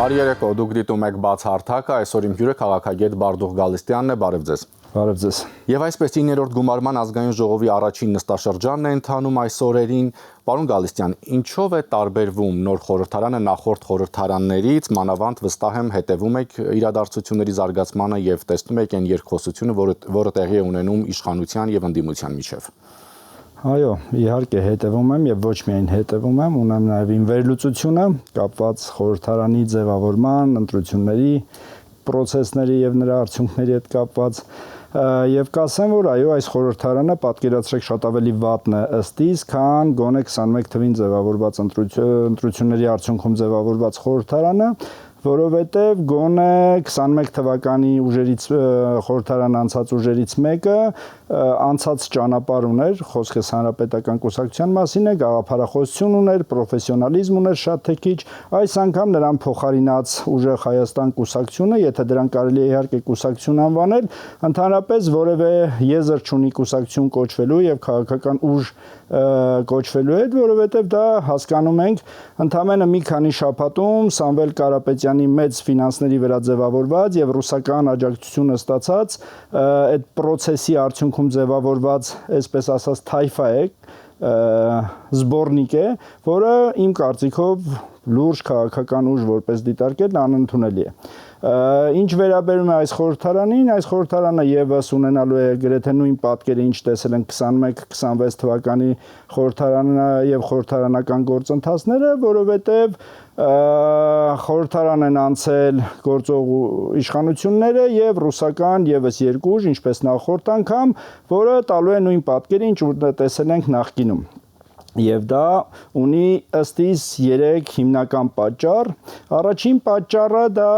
Բարի երեկո, դուք դիտում եք բաց հարթակը, այսօր իմ հյուրը քաղաքագետ Բարդուղ Գալստյանն է, բարև ձեզ։ Բարև ձեզ։ Եվ այսպես 9-րդ գումարման ազգային ժողովի առաջին նստաշրջանն է ընթանում այս օրերին։ Պարոն Գալստյան, ինչով է տարբերվում նոր խորհրդարանը նախորդ խորհրդարաններից, մանավանդ վստահ եմ հետևում եք իրադարձությունների զարգացմանը եւ տեսնում եք այն երկխոսությունը, որը տեղի է ունենում իշխանության եւ ընդդիմության միջեւ։ Այո, իհարկե հետևում եմ եւ ոչ միայն հետևում եմ, ունեմ նաեւ իմ վերլուծությունը կապված խորհրդարանի ձևավորման, ընտրությունների process-ների եւ նրա արդյունքների հետ կապված եւ կասեմ, որ այո, այս խորհրդարանը պատկերացրեք շատ ավելի վատն է ըստ իս, քան գոնե 21 թվին ձևավորված ընտրությունների արդյունքում ձևավորված խորհրդարանը, որովհետև գոնե 21 թվականի ուժերից խորհրդարան անցած ուժերից մեկը անցած ճանապարհ ուներ, խոսքս հանրապետական կուսակցության մասին է, գաղափարախոսություն ուներ, պրոֆեսիոնալիզմ ուներ շատ թե քիչ, այս անգամ նրան փոխարինած Ուժեղ Հայաստան կուսակցությունը, եթե դրան կարելի է իհարկե կուսակցություն անվանել, ընդհանրապես որևէ եզր չունի կուսակցություն կոչվելու եւ քաղաքական ուժ կոչվելու հետ, որովհետև դա հասկանում ենք ընդամենը մի քանի շաբաթում Սամվել Կարապետյանի մեծ ֆինանսների վրա ձևավորված եւ ռուսական աջակցությունը ստացած այդ process-ի արդյունքում ձևավորված, այսպես ասած, թայֆա է, զբորնիկ է, որը իմ կարծիքով լուրջ քաղաքական ուժ որպես դիտարկել անընդունելի է։ Ինչ վերաբերում է այս խորհրդարանը եւս ունենալու է գրեթե նույն պատկերը, ինչ տեսել են 21-26 թվականի խորհրդարանը եւ խորհրդարանական գործընթացները, որովհետեւ խորհրդարան են անցել գործող իշխանությունները եւ ռուսական եւս երկու ուժ, ինչպես նախորդ անգամ, որը տալու է նույն պատկերը, ինչ որ տեսել ենք նախկինում։ Եվ դա ունի ըստ իս 3 հիմնական պատճառ։ Առաջին պատճառը դա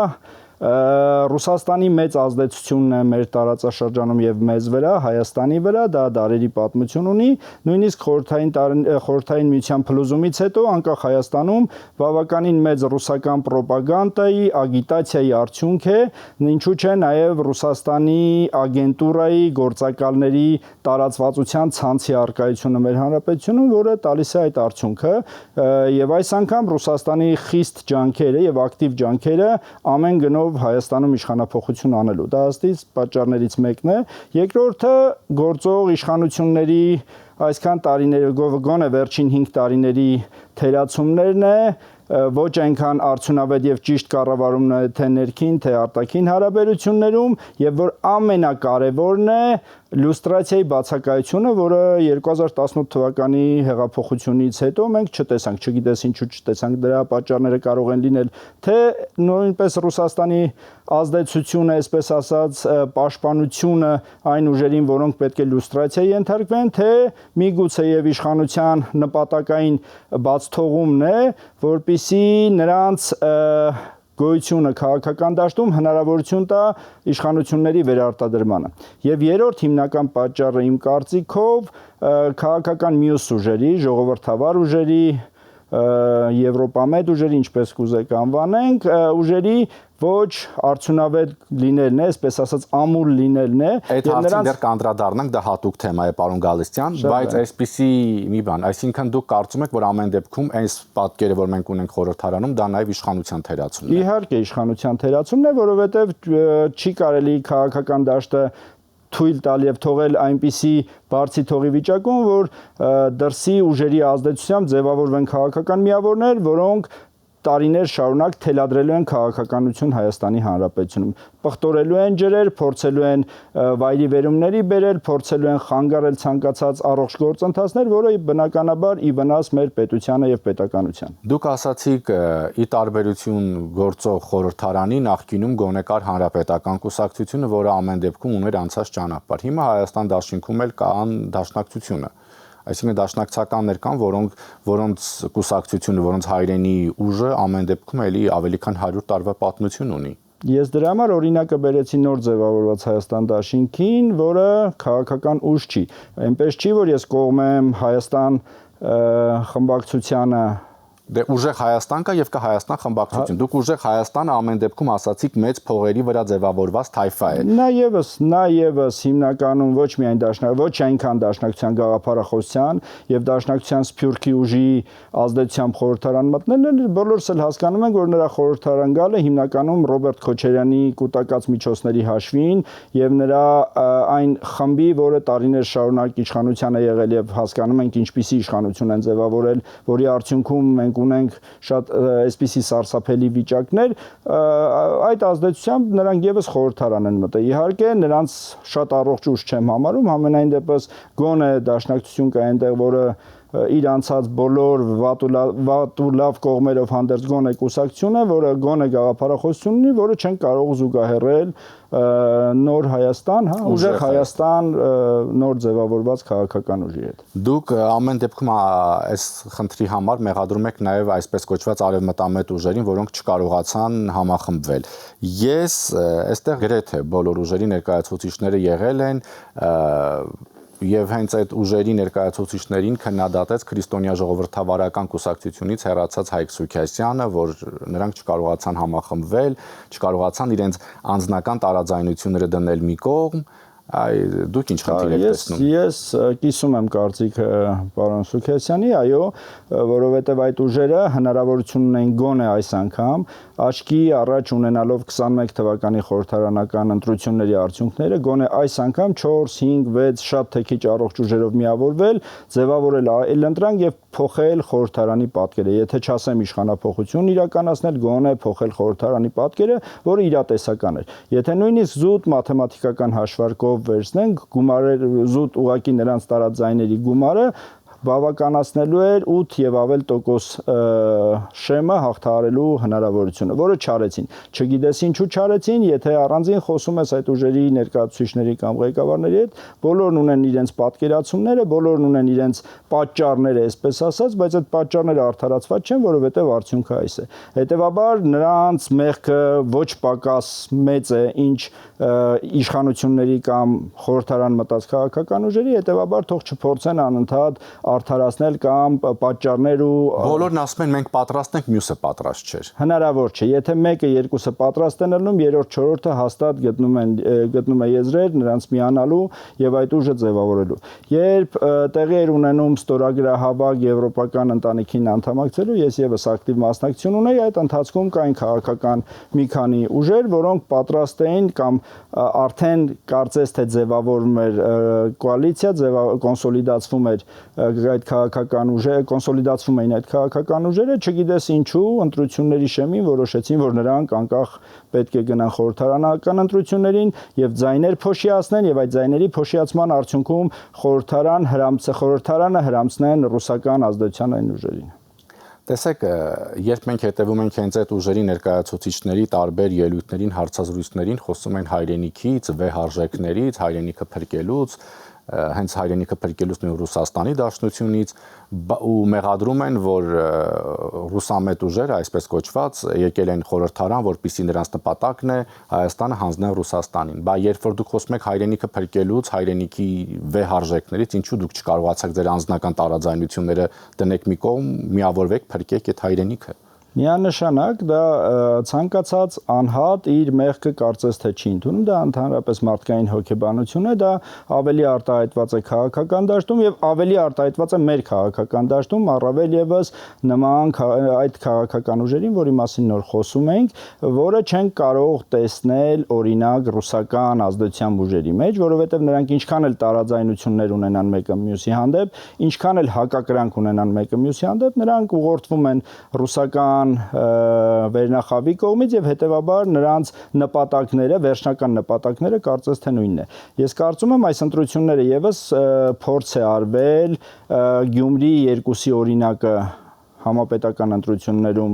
Ռուսաստանի մեծ ազդեցությունն է մեր տարածաշրջանում եւ մեզ վրա, Հայաստանի վրա, դա դարերի պատմություն ունի, նույնիսկ խորհրդային միության փլուզումից հետո անկախ Հայաստանում բավականին մեծ ռուսական ռոպագանդայի, ագիտացիայի արդյունք է, ինչու՞ չէ նաեւ Ռուսաստանի ագենտուրայի գործակալների տարածվածության ցանցի առկայությունը մեր հանրապետությունում, որը տալիս է այդ արդյունքը, եւ այս անգամ Ռուսաստանի խիստ ջանքերը եւ ակտիվ ջանքերը ամեն գնով Հայաստանում իշխանափոխություն անելու։ Դա ըստ իս պատճառներից մեկն է։ Երկրորդը գործող իշխանությունների այսքան տարիների գոնե վերջին 5 տարիների թերացումներն է, ոչ այնքան արդյունավետ եւ ճիշտ կառավարումն է թե ներքին, թե արտաքին հարաբերություններում, եւ որ ամենակարևորն է լյուստրացիայի բացակայությունը, որը 2018 թվականի հեղափոխությունից հետո մենք չտեսանք, չգիտես ինչու չտեսանք, դրա պատճառները կարող են լինել թե նույնպես Ռուսաստանի ազդեցությունը, այսպես ասած, պաշտպանությունը այն ուժերին, որոնք պետք է լյուստրացիայի ենթարկվեն, թե միգուցե եւ իշխանության նպատակային բացթողումն է, որպիսի նրանց գոյությունը քաղաքական դաշտում հնարավորություն տա իշխանությունների վերարտադրմանը։ Եվ երրորդ հիմնական պատճառը իմ կարծիքով քաղաքական մյուս ուժերի, ժողովրդավար ուժերի, եվրոպամետ ուժերի, ինչպես կուզեք անվանենք, ուժերի ոչ արդյունավետ լինելն է, այսպես ասած ամուր լինելն է։ Այդ հարցին դեռ կանդրադառնանք, դա հատուկ թեմա է, պարոն Գալստյան, բայց այսպիսի մի բան, այսինքն դուք կարծում եք, որ ամեն դեպքում այս պատկերը, որ մենք ունենք խորհրդարանում, դա նաև իշխանության թերացումն է։ Իհարկե իշխանության թերացումն է, որովհետև չի կարելի քաղաքական դաշտը թույլ տալ եւ թողել այնպիսի բարձի թողի վիճակում, որ դրսի ուժերի ազդեցությամբ ձևավորվեն քաղաքական միավորներ, որոնք տարիներ շարունակ թելադրելու են քաղաքականություն Հայաստանի Հանրապետությունում։ Պղտորելու են ջրեր, փորձելու են վայրի վերումների բերել, փորձելու են խանգարել ցանկացած առողջ գործընթացներ, որը բնականաբար ի վնաս մեր պետությանը եւ պետականության։ Դուք ասացիք ի տարբերություն գործող խորհրդարանի նախկինում գոնե կար հանրապետական կուսակցությունը, որը ամեն դեպքում ուներ անցած ճանապարհ։ Հիմա Հայաստան դաշինքում էլ կան դաշնակցությունը։ Այսինքն դաշնակցականներ կան, որոնց կուսակցությունը, որոնց հայրենի ուժը ամեն դեպքում էլի ավելի քան 100 տարվա պատմություն ունի։ Ես դրա համար օրինակը բերեցի նոր ձևավորված Հայաստան դաշինքին, որը քաղաքական ուժ չի։ Այնպես չի, որ ես կողմ եմ Հայաստան խմբակցությանը Դե ուժեղ Հայաստան կա եւ կա Հայաստան խմբակցություն։ Դուք ուժեղ Հայաստանը ամեն դեպքում ասացիք մեծ փողերի վրա ձևավորված թայֆա է։ Նա եւս հիմնականում ոչ այնքան դաշնակցության գաղափարախոսության եւ դաշնակցության սփյուռքի ուժի ազդեցությամբ խորհրդարան մտնելն է, բոլորս էլ հասկանում ենք, որ նրա խորհրդարան գալը հիմնականում Ռոբերտ Քոչարյանի կൂട്ടակած միջոցների հաշվին եւ նրա այն խմբի, որը տարիներ շարունակ իշխանության է եղել եւ հասկանում ենք ինչպիսի իշխանություն են ձևավորել, որի արդյունքում մենք ունենք շատ այսպիսի սարսափելի վիճակներ, այդ ազդեցությամբ նրանք եւս խորհրդարան են մտել։ Իհարկե, նրանց շատ առողջ ուժ չեմ համարում, համենայն դեպս գոնե դաշնակցություն կա այնտեղ, որը իր անցած բոլոր վատ ու լավ կողմերով հանդերձ գոնե կուսակցություն է, որը գոնե գաղափարախոսություն ունի, որը չեն կարող զուգահեռել նոր Հայաստան, ուժեղ Հայաստան, նոր ձևավորված քաղաքական ուժի հետ։ Դուք ամեն դեպքում այս խնդրի համար մեղադրում եք նաև այսպես կոչված արևմտամետ ուժերին, որոնք չկարողացան համախմբվել։ Ես այստեղ գրեթե բոլոր ուժերի ներկայացուցիչները եղել են եւ հենց այդ ուժերի ներկայացուցիչներին քննադատեց քրիստոնյա ժողովրդավարական կուսակցությունից հեռացած Հայկ Սուքիասյանը, որ նրանք չկարողացան համախմբվել, չկարողացան իրենց անձնական տարաձայնությունները դնել մի կողմ, դուք ինչ խնդիր եք տեսնում։ Ես կիսում եմ կարծիքը պարոն Սուքիասյանի, այո, որովհետև այդ ուժերը հնարավորություն ունեն գոնե այս անգամ աչքի առաջ ունենալով 21 թվականի խորհրդարանական ընտրությունների արդյունքները, գոնե այս անգամ 4, 5, 6 շատ թե քիչ առողջ ուժերով միավորվել, ձևավորել այլընտրանք եւ փոխել խորհրդարանի պատկերը։ Եթե չասեմ իշխանափոխություն իրականացնել, գոնե փոխել խորհրդարանի պատկերը, որը իրատեսական էր։ Եթե նույնիսկ զուտ մաթեմատիկական հաշվարկով վերցնենք, գումարեր զուտ ուղակի նրանց տարածայների գումարը բավականացնելու էր 8 եւ ավել տոկոս շեմը հաղթահարելու հնարավորությունը, որը չարեցին։ Չգիտես ինչու չարեցին, եթե առանձին խոսում ես այդ ուժերի ներկայացուցիչների կամ ղեկավարների հետ, բոլորն ունեն իրենց պատկերացումները, բոլորն ունեն իրենց պատճառները, այսպես ասած, բայց այդ պատճառները արդարացված չեն, որովհետեւ արդյունքը այս է։ Հետևաբար նրանց մեղքը ոչ պակաս մեծ է, ինչ իշխանությունների կամ խորհրդարան մտած քաղաքական ուժերի, հետևաբար թող չփորձեն անընդհատ արդարացնել կամ պատճառներ ու բոլորն ասում են մենք պատրաստ ենք, մյուսը պատրաստ չէր։ Հնարավոր չէ, եթե մեկը երկուսը պատրաստ են ելնում, երրորդ չորրորդը հաստատ գտնում է եզրեր նրանց միանալու եւ այդ ուժը ձևավորելու։ Երբ տեղի էր ունենում ստորագրահավաք եվրոպական ընտանիքին անդամակցելու, ես եւս ակտիվ մասնակցություն ունեի, այդ ընթացքում կային քաղաքական մի քանի ուժեր, որոնք պատրաստ էին կամ արդեն կարծես թե ձևավորվում էր կոալիցիա, կոնսոլիդացվում էր այդ քաղաքական ուժերը, կոնսոլիդացվում էին այդ քաղաքական ուժերը, չգիտես ինչու ընտրությունների շեմին որոշեցին, որ նրանք անկախ պետք է գնան խորհրդարանական ընտրություններին եւ ձայներ փոշիացնեն եւ այդ ձայների փոշիացման արդյունքում խորհրդարանը հրամցնեն ռուսական ազդեցության այն ուժերին։ Տեսեք, երբ մենք հետևում ենք հենց այդ ուժերի ներկայացուցիչների տարբեր ելույթներին, հարցազրույցներին, խոսում են հայրենիքից, վեհարժեքներից, հայրենիքը փրկելուց, հենց հայրենիքը փրկելուց նույն Ռուսաստանի Դաշնությունից ու մեղադրում են, որ ռուսամետ ուժերը, այսպես կոչված, եկել են խորհրդարան, որպեսզի նրանց նպատակն է Հայաստանը հանձնել Ռուսաստանին։ Բայց երբ որ դուք խոսում եք հայրենիքը փրկելուց, հայրենիքի վեհարժեքներից, ինչու դուք չկարողացաք ձեր անձնական տարաձայնությունները դնեք մի կողմ, միավորվեք, փրկեք այդ հայրենիքը։ Միանշանակ դա ցանկացած անհատ իր մեղքը կարծես թե չի ընդունում, դա ընդհանրապես մարդկային հոգեբանություն է, դա ավելի արտահայտված է քաղաքական դաշտում եւ ավելի արտահայտված է մեր քաղաքական դաշտում, առավել եւս նման այդ քաղաքական ուժերին, որի մասին նոր խոսում ենք, որը չեն կարող տեսնել օրինակ ռուսական ազդեցության ուժերի մեջ, որովհետեւ նրանք ինչքան էլ տարաձայնություններ ունենան մեկը մյուսի հանդեպ, ինչքան էլ հակակրանք ունենան մեկը մյուսի հանդեպ, նրանք ուղղորդվում են ռուսական վերնախավի կողմից եւ հետեւաբար նրանց նպատակները, վերջնական նպատակները կարծես թե նույնն է։ Ես կարծում եմ այս ընտրությունները եւս փորձ է արվել Գյումրի 2-ի օրինակը համապետական ընտրություններում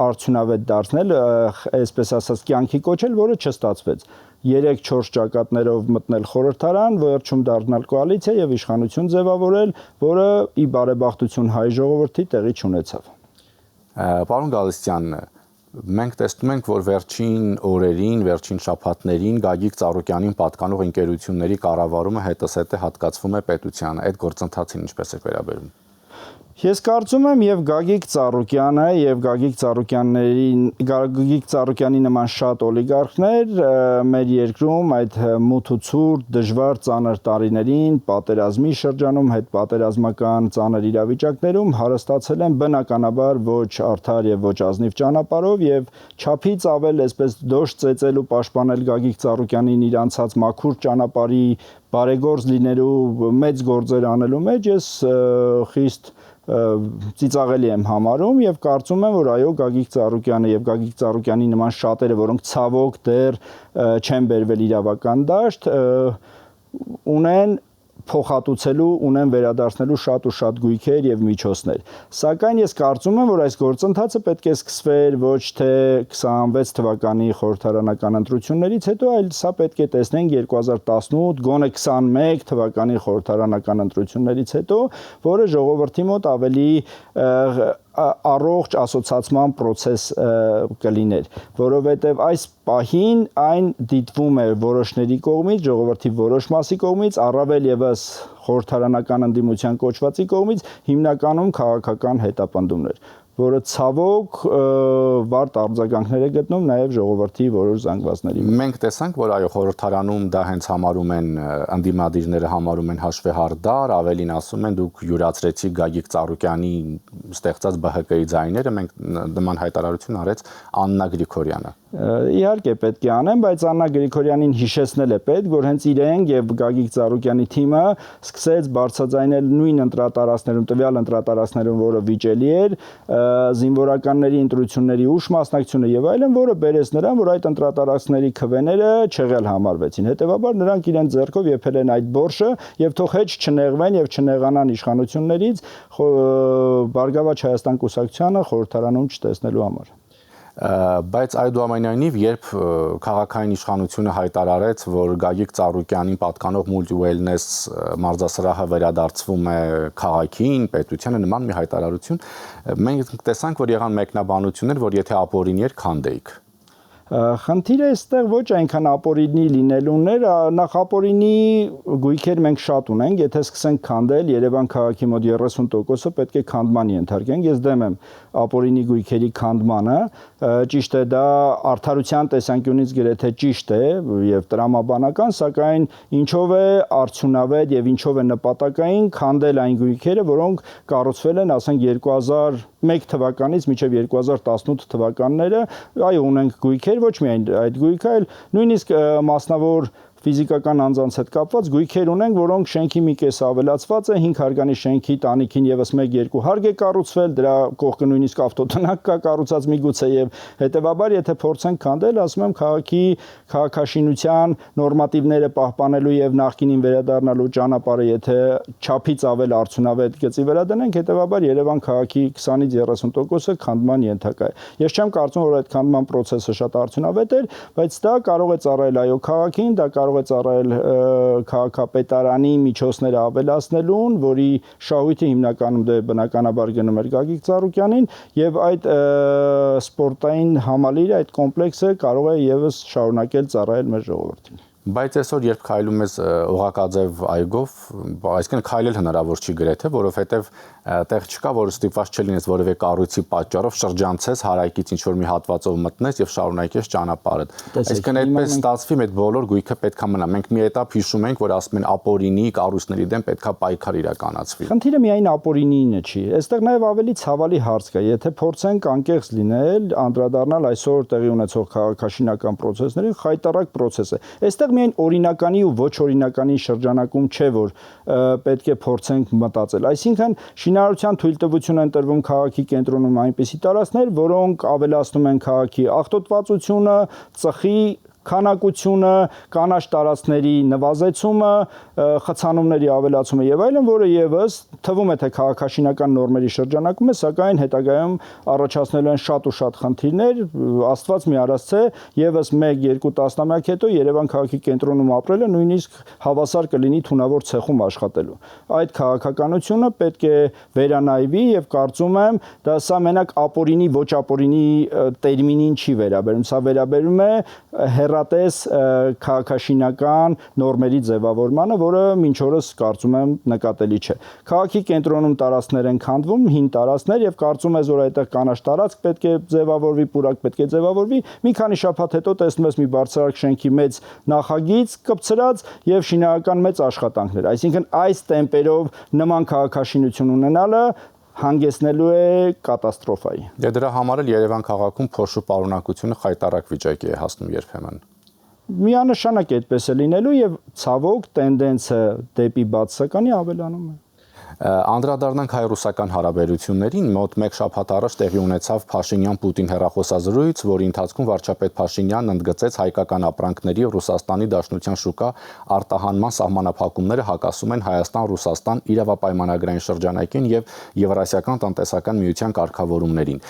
արդյունավետ դարձնել, այսպես ասած կյանքի կոչել, որը չստացվեց։ 3-4 ճակատներով մտնել խորհրդարան, վերջում դառնալ կոալիցիա եւ իշխանություն ձևավորել, որը ի բարեբախտություն հայ ժողովրդի տեղի չունեցավ։ Պարոն Գալստյան, մենք տեսնում ենք, որ վերջին օրերին, վերջին շաբաթներին Գագիկ Ծառուկյանին պատկանող ընկերությունների կառավարումը հետզհետե հատկացվում է պետությանը։ Այդ գործընթացին ինչպես է վերաբերվում։ Ես կարծում եմ եւ Գագիկ Ծառուկյանը եւ Գագիկ Ծառուկյանի նման շատ օլիգարխներ մեր երկրում այդ մութ ու ցուրտ դժվար ծանր տարիներին պատերազմի շրջանում հետպատերազմական ծանր իրավիճակներում հարստացել են բնականաբար ոչ արդար եւ ոչ ազնիվ ճանապարհով եւ չափից ավել այսպես դոշ ծեծել ու պաշտպանել Գագիկ Ծառուկյանին իր անցած մաքուր ճանապարհի բարեգործ լինելու մեծ գործեր անելու մեջ ես խիստ ծիծաղելի եմ համարում եւ կարծում եմ որ այո Գագիկ Ծառուկյանը եւ Գագիկ Ծառուկյանի նման շատերը որոնք ցավոք դեռ չեն բերվել իրավական դաշտ ունեն փոխհատուցելու ունեն վերադարձնելու շատ ու շատ գույքեր եւ միջոցներ սակայն ես կարծում եմ որ այս գործընթացը պետք է սկսվեր ոչ թե 26 թվականի խորհրդարանական ընտրություններից հետո այլ սա պետք է տեսնենք 2018 գոնե 21 թվականի խորհրդարանական ընտրություններից հետո որը ժողովրդի մոտ ավելի առողջ ասոցացման process կլիներ, որովհետև այս պահին այն դիտվում է որոշների կողմից, ժողովրդի որոշ մասի կողմից, առավել եւս խորհրդարանական ընդդիմության կոչվածի կողմից հիմնականում քաղաքական հետապնդումներ, որը ցավոք վարդ արձագանքներ է գտնում նաև ժողովրդի որոշ զանգվածների։ Մենք տեսանք, որ այո խորհրդարանում դա հենց համարում են ընդդիմադիրները համարում են հաշվեհարդար, ավելին ասում են դուք յուրացրեցիք Գագիկ Ծառուկյանի ստեղծած ԲՀԿ-ի ձայները, մենք նման հայտարարություն արեց Աննա Գրիգորյանը։ Իհարկե պետք է անեն, բայց Աննա Գրիգորյանին հիշեցնել է պետք, որ հենց իրենք եւ Գագիկ Ծառուկյանի թիմը սկսեց բարձրաձայնել նույն ընտրատարածքներում, տվյալ ընտրատարածքներում, որը վիճելի էր, զինվորականների ընտրությունների ուշ մասնակցությունը եւ այլն, որը բերեց նրան, որ այդ ընտրատարածքների քվեները չեղել համարվեցին։ Հետեւաբար նրանք իրենց ձեռքով եփել են այդ բորշը եւ թող հեչ չնեղվեն եւ չնեղանան իշխանություններից Բարգավաճ Հայաստան կուսակցությանը խորհրդարանում չտեսնելու համար։ Բայց այդուամենայնիվ, երբ քաղաքային իշխանությունը հայտարարեց, որ Գագիկ Ծառուկյանին պատկանող Multi-Wellness մարզասրահը վերադարձվում է քաղաքին, պետությանը նման մի հայտարարություն, մենք տեսանք, որ եղան մեկնաբանություններ, որ եթե ապօրինի էր, քանդեիք։ Խնդիրը այստեղ ոչ այնքան ապօրինի լինելուն էր, նախ ապօրինի գույքեր մենք շատ ունենք, եթե սկսենք քանդել Երևան քաղաքի մոտ 30%-ը պետք է քանդման ենթարկենք, ես դեմ եմ ապօրինի գույքերի քանդմանը, ճիշտ է դա արդարության տեսանկյունից գրեթե ճիշտ է եւ տրամաբանական, սակայն ինչով է արդյունավետ եւ ինչով է նպատակային քանդել այն գույքերը, որոնք կառուցվել են, ասենք 2001 թվականից մինչև 2018 թվականները, այո ունենք գույքեր ոչ միայն այդ գույքը, այլ նույնիսկ մասնավոր ֆիզիկական անձանց հետ կապված գույքեր ունենք, որոնք շենքի մի կես ավելացված է, 5 հարգանի շենքի տանիքին եւս 1-2 հարկ է կառուցվել, դրա կողքը նույնիսկ ավտոտնակ կա կառուցած միգուցե եւ հետեւաբար եթե փորձենք քանդել, ասում եմ քաղաքի քաղաքաշինության նորմատիվները պահպանելու եւ նախկինին վերադառնալու ճանապարհը եթե չափից ավել արդյունավետ գծի վրա դնենք, հետեւաբար Երևան քաղաքի 20-ից 30%-ը քանդման ենթակա է։ Ես չեմ կարծում, որ այդ քանդման process-ը շատ արդյունավետ էր, բայց դա կարող է ծառայել այո քաղաքին, դա կարող է ծառայել քաղաքապետարանի միջոցները ավելացնելուն, որի շահույթը հիմնականում դե բնականաբար գնում էր Գագիկ Ծառուկյանին եւ այդ սպորտային համալիրը, այդ կոմպլեքսը կարող է եւս շարունակել ծառայել մեր ժողովրդին։ Բայց այսօր երբ քայլում ես Օղակաձև այգով, այսինքն քայլել հնարավոր չի գրեթե, որովհետև տեղ չկա, որ ստիպված չլինես որևէ կառույցի պատճառով շրջանցես հարայկից ինչ որ մի հատվածով մտնես եւ շարունակես ճանապարհդ։ Այսինքն այդպես ստացվի, այդ բոլոր գույքը պետքա մնա։ Մենք մի этап հիշում ենք, որ ասում են ապօրինի կառույցների դեմ պետքա պայքար իրականացվի։ Խնդիրը միայն ապօրինինը չի։ Այստեղ նաեւ ավելի ցավալի հարց կա, եթե փորձենք անկեղծ լինել, անդրադառնալ այսօր տեղի ունեցող քաղաքաշինական process-ներին, խայտարակ process է։ Այստեղ միայն օրինականի ու ոչ օրինականի շրջանակում չէ, որ պետք է փորձենք մտածել։ Այսինքն շինարարության թույլտվություն են տրվում քաղաքի կենտրոնում այնպիսի տարածքներ, որոնք ավելացնում են քաղաքի աղտոտվածությունը, ծխի քանակությունը, կանաչ տարածքների նվազեցումը, խցանումների ավելացումը եւ այլն, որը եւս թվում է թե քաղաքաշինական նորմերի շրջանակում է, սակայն հետագայում առաջացնելու են շատ ու շատ խնդիրներ, Աստված մի արածցե, եւս 1-2 տասնամյակ հետո Երևան քաղաքի կենտրոնում ապրելը նույնիսկ հավասար կլինի թունավոր ցեխում աշխատելու։ Այդ քաղաքականությունը պետք է վերանայվի եւ կարծում եմ, դա սա մենակ ապօրինի ոչ ապօրինի տերմինին չի վերաբերում, սա վերաբերում է կոնկրետես քաղաքաշինական նորմերի ձևավորմանը, որը մինչ օրս կարծում եմ նկատելի չէ։ Քաղաքի կենտրոնում տարածքներ են քանդվում, հին տարածքներ, եւ կարծում ես, որ այդտեղ կանաչ տարածք պետք է ձևավորվի, պուրակ պետք է ձևավորվի։ Մի քանի շաբաթ հետո տեսնում ես մի բարձրակ շենքի մեծ նախագիծ կպցրած եւ շինարարական մեծ աշխատանքներ։ Այսինքն այս տեմպերով նման քաղաքաշինություն ունենալը հանգեցնելու է կատաստրոֆայի։ Դե դրա համար էլ Երևան քաղաքում փոշու պարունակությունը խայտարակ վիճակի է հասնում երբեմն։ Միանշանակ այդպես է լինելու եւ ցավոք տենդենսը դեպի բացականի ավելանում է։ Անդրադառնանք հայ-ռուսական հարաբերություններին, մոտ 1 շաբաթ առաջ տեղի ունեցավ Փաշինյան-Պուտին հեռախոսազրույց, որի ընթացքում վարչապետ Փաշինյանն ընդգծեց հայկական ապրանքների Ռուսաստանի Դաշնության շուկա արտահանման սահմանափակումները հակասում են Հայաստան-Ռուսաստան իրավապայմանագրային շրջանակին եւ Եվրասիական տնտեսական միության կարգավորումներին։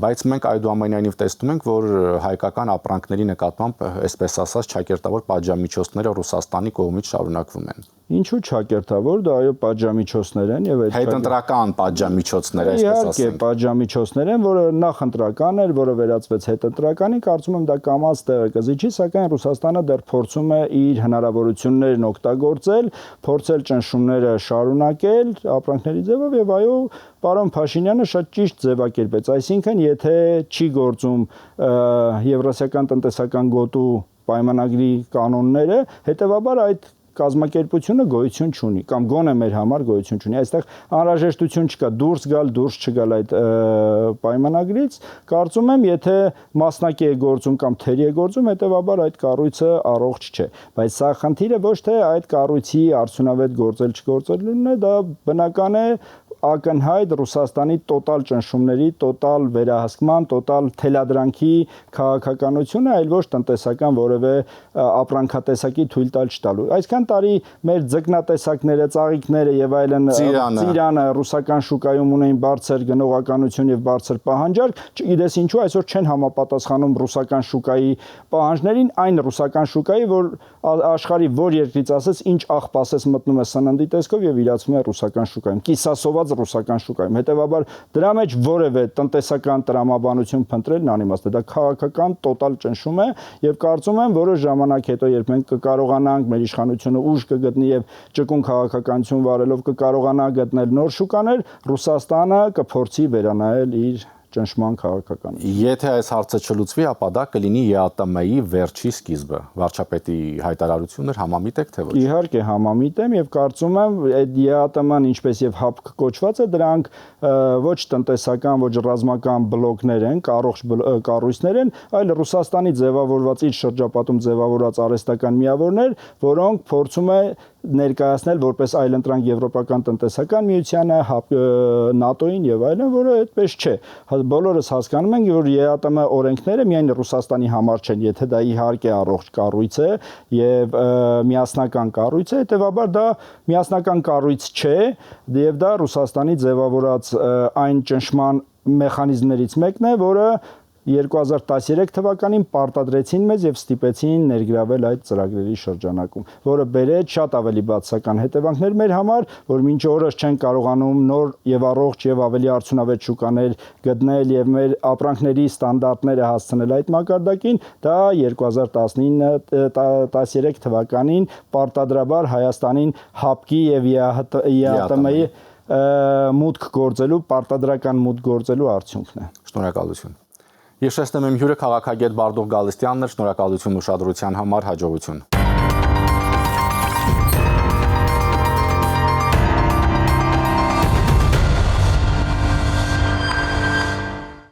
Բայց մենք այդուամենայնիվ տեսնում ենք, որ հայկական ապրանքների նկատմամբ, այսպես ասած, չակերտավոր պատժամիջոցները Ռուսաստանի կողմից շարունակվում են։ Ինչու չակերտավոր, դա այո պատժամիջոցներ են եւ այդ հետընտրական պատժամիջոցներ, այսպես ասենք։ Իհարկե պատժամիջոցներ են, որը նախընտրական էր, որը վերածվեց հետընտրականի, կարծում եմ դա կամաց տեղը կզիջի, սակայն Ռուսաստանը դեռ փորձում է իր հնարավորություններն օգտագործել, փորձել ճնշումները շարունակել ապրանքների ձևով եւ այո, պարոն Փաշինյանը շատ ճիշտ ձևակերպեց, այսինքն եթե չի գործում Եվրասիական տնտեսական գոտու պայմանագրի կանոնները, հետեւաբար այդ կազմակերպությունը գոյություն չունի կամ գոնե մեր համար գոյություն չունի։ Այստեղ անհրաժեշտություն չկա դուրս չգալ այդ պայմանագրից։ Կարծում եմ, եթե մասնակի է գործում կամ թերի է գործում, հետեւաբար այդ կառույցը առողջ չէ։ Բայց սա խնդիրը ոչ թե այդ կառույցի արդյունավետ գործել-չգործելն է, դա բնական է ակնհայտ Ռուսաստանի տոտալ ճնշումների, տոտալ վերահսկման, տոտալ թելադրանքի քաղաքականությունը, այլ ոչ տնտեսական որևէ ապրանքատեսակի թույլ տալ չտալու։ Այսքան տարի մեր ձկնատեսակները, ծաղիկները եւ այլն ծիրանը ռուսական շուկայում ունեին բարձր գնողականություն եւ բարձր պահանջարկ, իրես ինչու այսօր չեն համապատասխանում ռուսական շուկայի պահանջներին, այն ռուսական շուկայի, որ աշխարհի որ երկրից ասես ինչ աղբ ասես մտնում է սննդի տեսքով եւ իրացվում է ռուսական շուկայում, կիսասոված ռուսական շուկայում։ Հետեւաբար դրա մեջ որևէ տնտեսական տրամաբանություն փնտրելն անիմաստ է, դա քաղաքական տոտալ ճնշում է եւ կարծում եմ որոշ ժամանակ հետո երբ մենք կկարողանանք մեր իշխանությունը ուժ կգտնի եւ ճկուն քաղաքականություն վարելով կկարողանա գտնել նոր շուկաներ, Ռուսաստանը կփորձի վերանայել իր ճնշման քաղաքականություն։ Եթե այս հարցը չլուծվի, ապա դա կլինի ԵԱՏՄ-ի վերջի սկիզբը։ Վարչապետի հայտարարություններ համամիտ եք թե ոչ։ Իհարկե համամիտ եմ եւ կարծում եմ այդ ԵԱՏՄ-ն ինչպես եւ ՀԱՊԿ կոչված է, դրանք ոչ տնտեսական, ոչ ռազմական բլոկներ են, առողջ կառույցներ են, այլ Ռուսաստանի ձևավորված իր շրջապատում ձևավորված արհեստական միավորներ, որոնք փորձում է ներկայացնել որպես այլընտրանք Եվրոպական տնտեսական միությանը, ՆԱՏՕ-ին եւ այլն, որը այդպես չէ։ Բոլորս հասկանում ենք, որ ԵԱՏՄ օրենքները միայն Ռուսաստանի համար չեն, եթե դա իհարկե առողջ կառույց է եւ միասնական կառույց է, հետեւաբար դա միասնական կառույց չէ եւ դա Ռուսաստանի ձևավորած այն ճնշման մեխանիզմներից մեկն է, որը 2013 թվականին պարտադրեցին մեզ եւ ստիպեցին ներգրավել այդ ծրագրերի շրջանակում, որը բերեց շատ ավելի բացասական հետևանքներ մեր համար, որ մինչ օրս չեն կարողանում նոր եւ առողջ եւ ավելի արդյունավետ շուկաներ գտնել եւ մեր ապրանքների ստանդարտները հասցնել այդ մակարդակին, դա 2019-13 թվականին պարտադրաբար Հայաստանին ՀԱՊԿ-ի եւ ԵԱՏՄ-ի մուտք գործելու, պարտադրական մուտք գործելու արդյունքն է։ Շնորհակալություն։ Ես շեշտեմ եմ հյուրը քաղաքագետ Բարդուղ Գալստյանն էր, շնորհակալություն ուշադրության համար, հաջողություն։